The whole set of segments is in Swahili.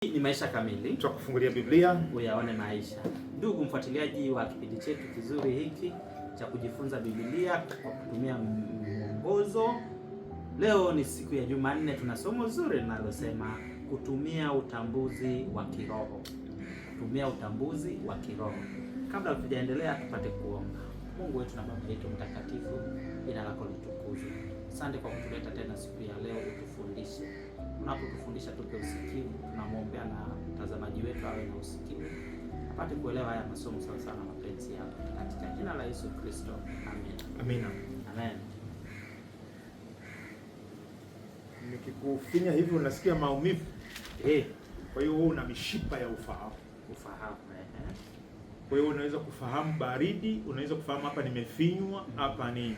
Ni Maisha Kamili, tutakufungulia Biblia uyaone maisha. Ndugu mfuatiliaji wa kipindi chetu kizuri hiki cha kujifunza Biblia kwa kutumia mwongozo, leo ni siku ya Jumanne, tuna somo zuri linalosema kutumia utambuzi wa kiroho. Kutumia utambuzi wa kiroho. Kabla tujaendelea, tupate kuomba. Mungu wetu na Baba yetu mtakatifu, jina lako litukuzwe. Asante kwa kutuleta tena siku ya leo utufundishe. Unapotufundisha tupe usikivu, tunamwombea na mtazamaji wetu awe na usikivu, apate kuelewa haya masomo sawa sana mapenzi yako, katika jina la Yesu Kristo, amen. Amina. Amen. Nikikufinya hivi unasikia maumivu. Kwa hiyo una mishipa ya ufahamu. Kwa hiyo unaweza kufahamu baridi, unaweza kufahamu hapa nimefinywa, hapa nini.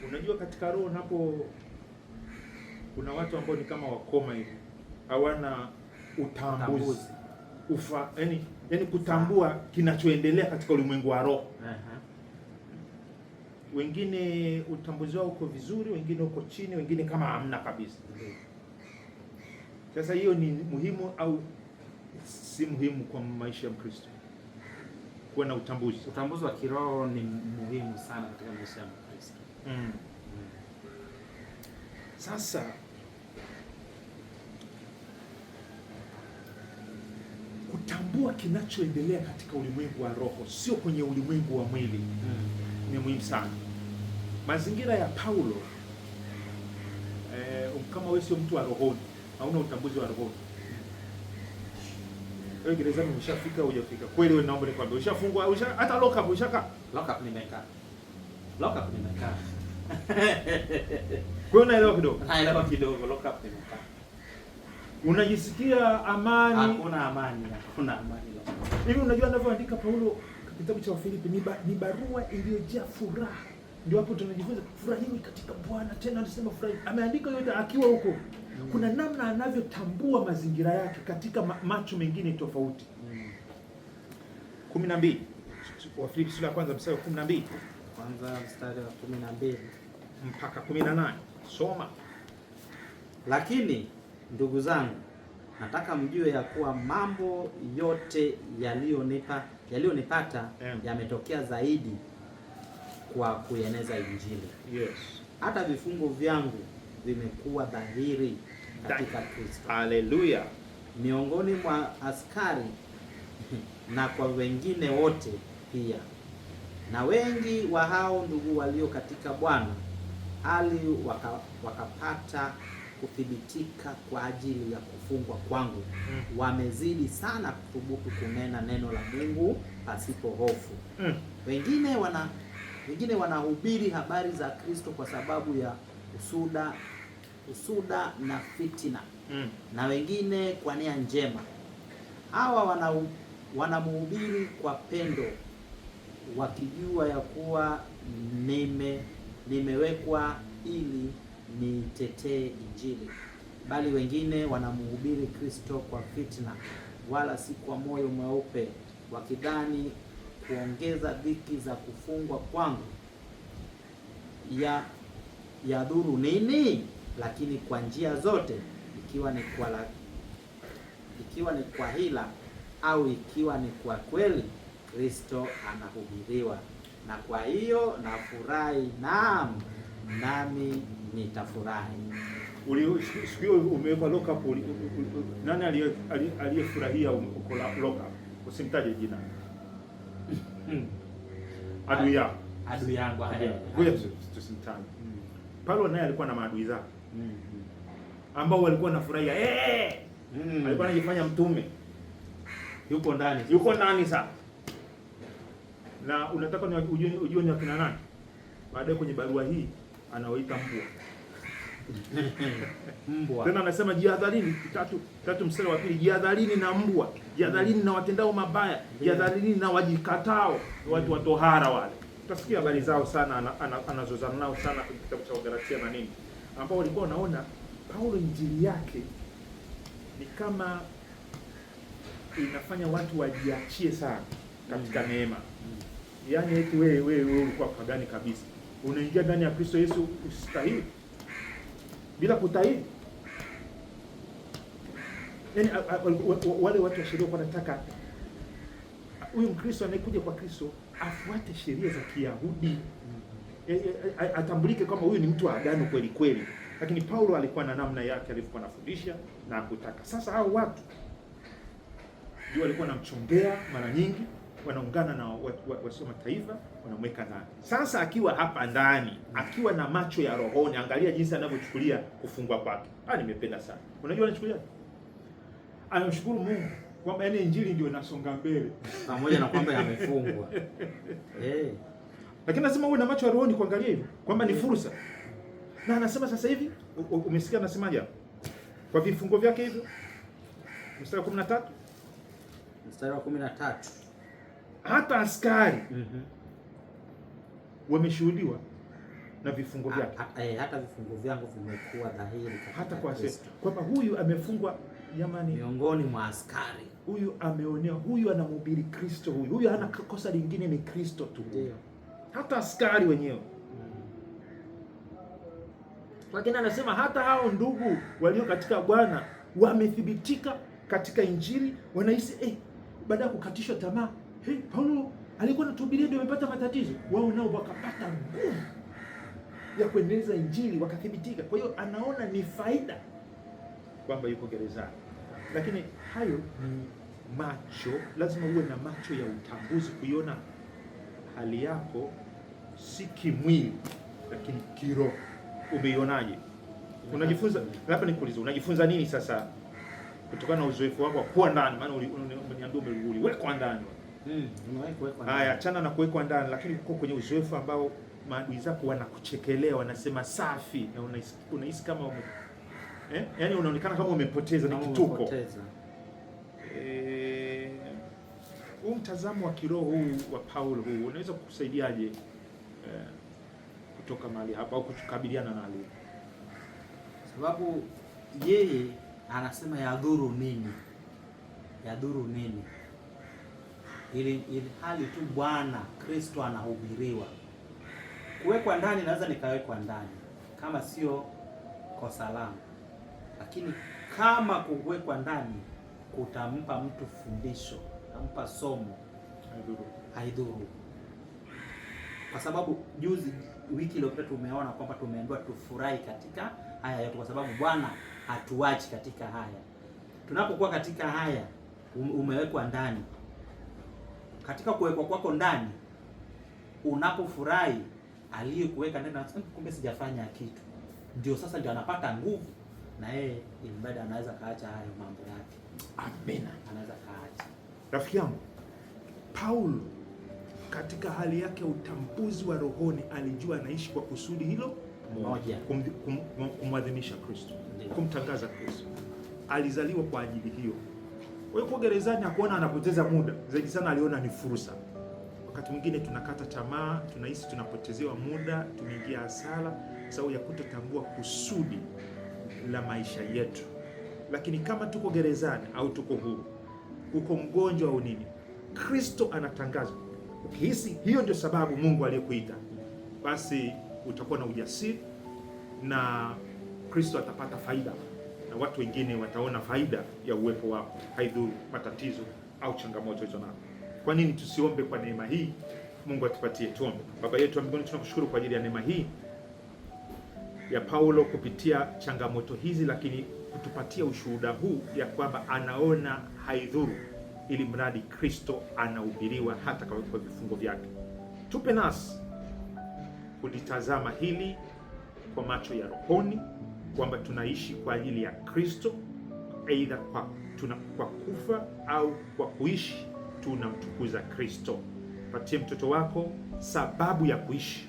Unajua katika roho napo kuna watu ambao ni kama wakoma hivi, hawana utambuzi. Yani kutambua kinachoendelea katika ulimwengu wa roho. Wengine utambuzi wao uko vizuri, wengine uko chini, wengine kama hamna kabisa. Sasa hiyo ni muhimu au si muhimu kwa maisha ya Mkristo? Kuwa na utambuzi. Utambuzi wa kiroho ni muhimu sana katika maisha ya Mkristo. Sasa kutambua kinachoendelea katika ulimwengu wa roho, sio kwenye ulimwengu wa mwili, ni muhimu sana. Mazingira ya Paulo, kama wewe sio mtu wa rohoni, hauna utambuzi wa rohoni, wewe gerezani umeshafika au hujafika? Kweli wewe, naomba nikwambie, ushafungwa, hata lock up ushaka? Lock up nimekaa. Kwa hiyo unaelewa kidogo? Naelewa kidogo, lock up nimekaa. Unajisikia amani? Hakuna amani. Hivi unajua anavyoandika Paulo kitabu cha Wafilipi ni barua iliyojaa furaha. Ndio hapo tunajifunza furahini katika Bwana. Tena anasema furahi. Ameandika yote akiwa huko. Kuna namna anavyotambua mazingira yake katika macho mengine tofauti. 12. Wafilipi sura ya kwanza mstari wa 12. Kwanza mstari wa 12 mpaka 18. Soma. Lakini ndugu zangu, nataka mjue ya kuwa mambo yote yaliyonipata yametokea zaidi kwa kueneza Injili. Yes. Hata vifungo vyangu vimekuwa dhahiri katika Kristo. Haleluya. Miongoni mwa askari na kwa wengine wote pia. Na wengi wa hao ndugu walio katika Bwana hali wakapata kuthibitika kwa ajili ya kufungwa kwangu. Wamezidi sana kuthubutu kunena neno la Mungu pasipo hofu. Wengine wanahubiri habari za Kristo kwa sababu ya usuda na fitina. Na wengine kwa nia njema. Hawa wanamhubiri kwa pendo, wakijua ya kuwa nimewekwa ili nitetee Injili. Bali wengine wanamhubiri Kristo kwa fitna, wala si kwa moyo mweupe, wakidhani kuongeza dhiki za kufungwa kwangu ya dhuru nini? Lakini kwa njia zote, ikiwa ni kwa hila au ikiwa ni kwa kweli, Kristo anahubiriwa. Na kwa hiyo nafurahi, nami nitafurahi. Siku hiyo umewekwa lock up, nani aliyefurahia uko lock up? Usimtaje jina. Adui yangu. Ngoja tusimtaje. Paulo naye alikuwa na maadui zake ambao walikuwa nafurahia. Alikuwa anajifanya mtume. Yuko ndani sana. Na unataka ujue ni akina nani? Baadaye kwenye barua hii anawaita mbwa. Tena anasema jihadharini, tatu mstari wa pili, jihadharini na mbwa, jihadharini na watendao mabaya, jihadharini na wajikatao, watu wa tohara wale. Utasikia habari zao sana, anazozana nao sana kwenye kitabu cha Wagalatia na nini, ambao walikuwa wanaona Paulo injili yake ni kama inafanya watu wajiachie sana katika neema. Yaani eti wewe ulikuwa pagani kabisa, unaingia ndani ya Kristo Yesu usistahili, bila kutahiri. Yaani wale watu wa sheria wanataka huyu Mkristo anayekuja kwa Kristo afuate sheria za Kiyahudi, atambulike kama huyu ni mtu wa agano kweli kweli. Lakini Paulo alikuwa na namna yake alivyokuwa anafundisha na kutaka. Sasa hao watu ndio walikuwa wanamchongea mara nyingi, wanaungana na wasio mataifa, wanamweka ndani. Sasa akiwa hapa ndani, akiwa na macho ya rohoni, angalia jinsi anavyochukulia kufungwa kwake. Nimependa sana. Unajua anachukulia? Anamshukuru Mungu kwamba yani injili ndio inasonga mbele pamoja na kwamba yamefungwa. Lakini lazima uwe na macho ya rohoni kuangalia hivyo kwamba ni fursa. Na anasema sasa hivi, umesikia anasemaje hapo? Kwa vifungo vyake hivyo. Mstari wa 13. Mstari wa 13. Hata askari wameshuhudiwa na vifungo vyake. Hata vifungo vyangu vimekuwa dhahiri hata kwa Kristo, kwamba huyu amefungwa jamani, miongoni mwa askari. Huyu ameonea, huyu anamhubiri Kristo, huyu hana kosa lingine, ni Kristo tu. Ndio. Hata askari wenyewe. Lakini anasema hata hao ndugu walio katika Bwana wamethibitika katika Injili, wanahisi baada ya kukatishwa tamaa, Paulo alikuwa anatuhubiria ndio amepata matatizo, wao nao wakapata nguvu ya kuendeleza Injili, wakathibitika. Kwa hiyo anaona ni faida kwamba yuko gerezani. Lakini hayo ni macho, lazima uwe na macho ya utambuzi kuiona hali yako si kimwili lakini kiroho. Umeionaje? Unajifunza, labda nikuulize, unajifunza nini sasa kutokana na uzoefu wako wa kuwa ndani? Maana umeniambia uliwekwa ndani. Haya, achana na kuwekwa ndani, lakini uko kwenye uzoefu ambao maadui zako wanakuchekelea, wanasema safi, na unahisi kama yaani unaonekana kama umepoteza, ni kituko. Huu mtazamo wa kiroho huu wa Paulo huu unaweza kukusaidiaje kutoka mahali hapa au kukabiliana na hali? Sababu yeye anasema yadhuru nini ili hali tu Bwana Kristo anahubiriwa. Kuwekwa ndani, naweza nikawekwa ndani kama sio kosa langu, lakini kama kuwekwa ndani kutampa mtu fundisho, tampa somo, haidhuru. Kwa sababu wiki iliyopita tumeona kwamba tumeambiwa tufurahi katika haya yote, kwa sababu Bwana hatuachi katika haya. Tunapokuwa katika haya, umewekwa ndani. Katika kuwekwa kwako ndani, unapofurahi, aliyekuweka ndani anasema kumbe sijafanya kitu, ndio sasa ndio anapata nguvu, na yeye imbada anaweza kaacha hayo mambo yake. Amina, anaweza kaacha. Rafiki yangu, Paulo katika hali yake ya utambuzi wa rohoni alijua anaishi kwa kusudi hilo moja, kumwadhimisha Kristo, kumtangaza Kristo. Alizaliwa kwa ajili hiyo. Wewe kwa gerezani hakuona anapoteza muda, zaidi sana aliona ni fursa. Wakati mwingine tunakata tamaa, tunahisi tunapotezewa muda, tumeingia hasara sababu ya kutotambua kusudi la maisha yetu. Lakini kama tuko gerezani au tuko huru, uko mgonjwa au nini, Kristo anatangazwa. Ukihisi hiyo ndio sababu Mungu aliyekuita, basi utakuwa na ujasiri na Kristo atapata faida na watu wengine wataona faida ya uwepo wako, haidhuru matatizo au changamoto hizo nazo. Kwa nini tusiombe kwa neema hii? Mungu atupatie. Tuombe. Baba yetu wa mbinguni, tunakushukuru kwa ajili ya neema hii ya Paulo kupitia changamoto hizi, lakini kutupatia ushuhuda huu ya kwamba anaona haidhuru, ili mradi Kristo anahubiriwa hata kwa vifungo vyake. Tupe nasi kulitazama hili kwa macho ya rohoni, kwamba tunaishi kwa ajili ya Kristo, aidha kwa kufa au kwa kuishi tunamtukuza Kristo. Patie mtoto wako sababu ya kuishi,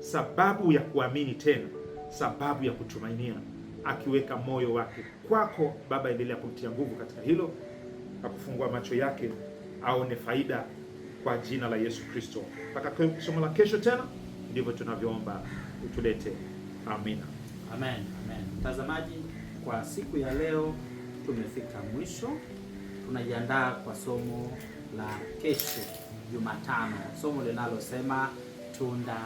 sababu ya kuamini tena, sababu ya kutumainia, akiweka moyo wake kwako. Baba, endelea kumtia nguvu katika hilo, na kufungua macho yake aone faida, kwa jina la Yesu Kristo. Mpaka somo la kesho tena, ndivyo tunavyoomba utulete. Amina. Amen. Amen. Mtazamaji, kwa siku ya leo tumefika mwisho. Tunajiandaa kwa somo la kesho Jumatano, somo linalosema tunda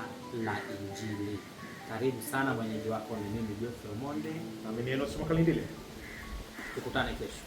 la Injili. Karibu sana. Mwenyeji wako ni mimi Geoffrey Omonde. Na mimi Enos Makalindile. Tukutane kesho.